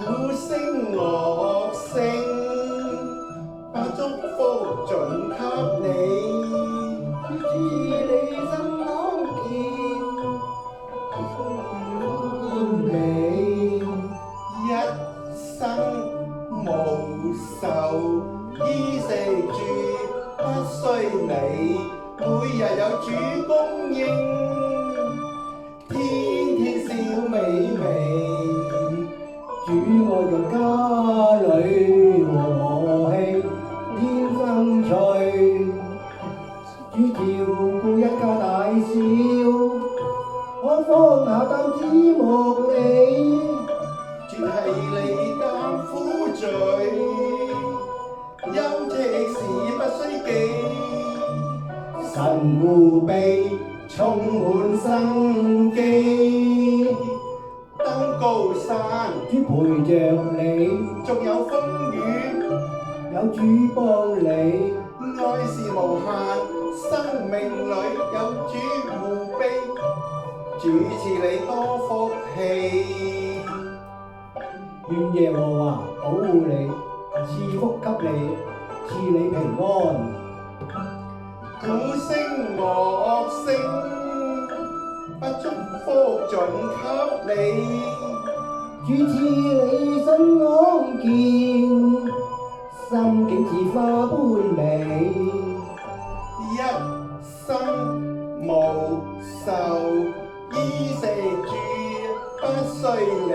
鼓聲樂聲，把祝福盡給你，賜你心安健，歡美，一生無愁，衣食住不需你，每日有主供應，天天笑美美。主愛在家裏和氣，天生趣。主照顧一家大小，可放下擔子莫理。主替你擔苦罪，休戚時不須記。神護庇充滿生機，登高山，主陪着你，縱有風雨，有主幫你。愛是無限，生命裏有主護庇，主賜你多福氣。願耶和華保護你，賜福給你，賜你平安。鼓聲樂聲，把祝福盡給你，主賜你心安健，心境似花般美。一生無愁，衣食住不需你，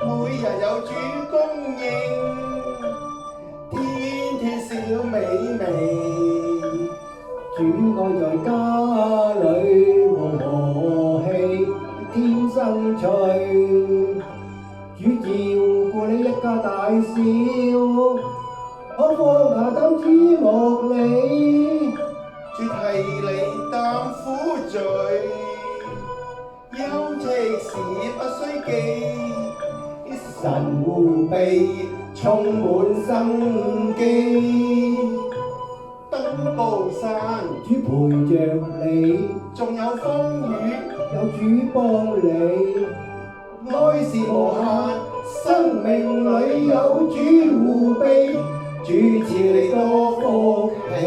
每日有主供應，天天笑美美。主愛在家裏和氣，天生趣。主照顧你一家大小，可放下擔子莫理。主替你擔苦罪，休戚時不須記。神護庇充滿生機，登高山，主陪着你，縱有風雨，有主幫你。愛是無限，生命裏有主護庇，主賜你多福氣。